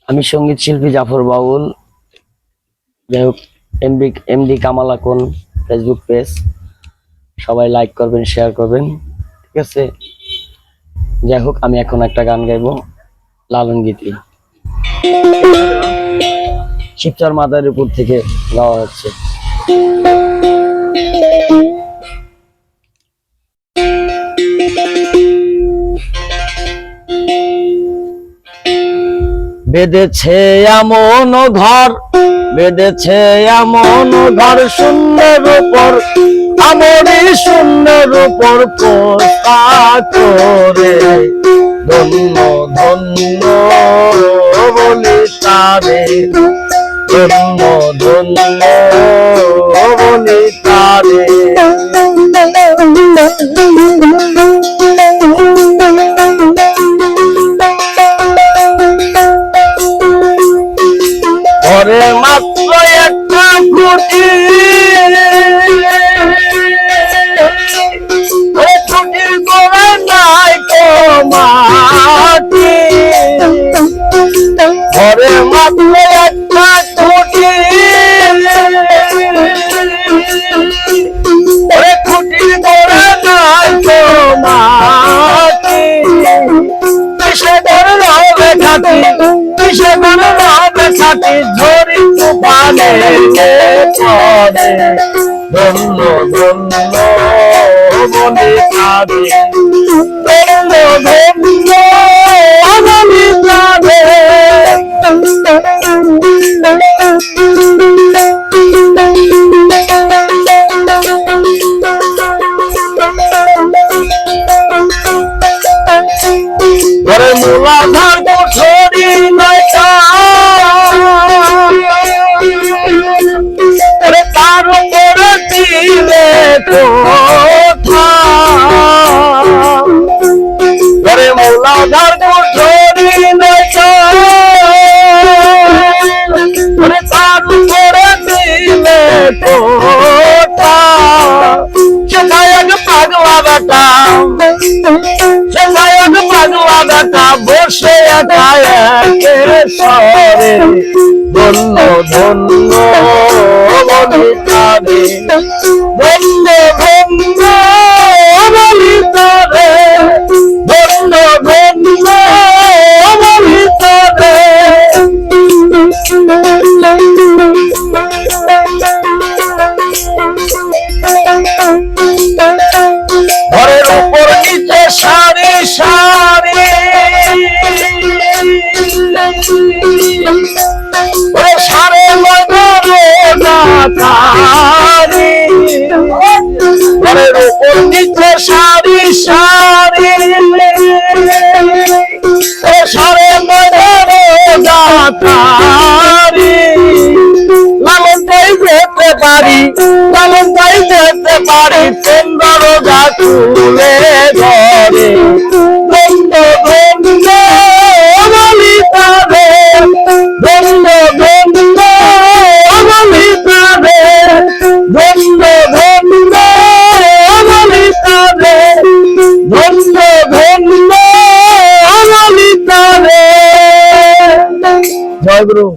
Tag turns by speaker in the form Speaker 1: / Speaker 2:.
Speaker 1: আমি সঙ্গীত শিল্পী জাফর বাউল। যাই হোক, MD Kamal Akon Facebook page, সবাই লাইক করবেন, শেয়ার করবেন, ঠিক আছে। যাই হোক, আমি এখন একটা গান গাইবো, লালন গীতি, শিবচর মাদার উপর থেকে গাওয়া হচ্ছে। বেঁধেছে এমন ঘর, বেঁধেছে এমন ঘর শূন্যের উপর, আমরি শূন্যের উপর পোস্তা করে, ধন্য ধন্য বলি তারে, ধন্য ধন্য বলি তারে। ঘরে মাত্র একটা খুঁটি, খুঁটির গোড়া নাই তো মাটি, ঘরে মাত্র একটা খুঁটি, খুঁটির গোড়া নাই তো মাটি, কিসে ধরল বেখাতি, কিসে ধরল বেখাতি, ঝরি তুফানে পড়ে, ধন্য ধন্য বলি তারে, ধন্য ধন্য বলি তারে। ঘরে মূলাধার কোঠরি নয়টা, তার উপরে দিলে কোঠা, ঘরে মূলাধার কোঠরি নয়টা, তার উপরে দিলে কোঠা, সেটাই এক পাগলা বেটা, সেটাই এক পাগলা বেটা বসে একা একেশ্বরে, ধন্য ধন্য বলি তারে, ধন্য ধন্য বলি তারে, ধন্য ধন্য বলি তারে। ঘরের উপর নিচে সারি সারি, সারে মজারি, ঘরের উপর নিচে সারি সারি, সারে মজারি, লালন তাই যেতে পারি, লালন তাই যেতে পারি, সুন্দর যা তুলে ধরে, ধন্য ধন্য বলি তারে, ধন্য ধন্য বলি তারে, ধন্য ধন্য বলি তারে, ধন্য ধন্য বলি তারে। জয় গুরু।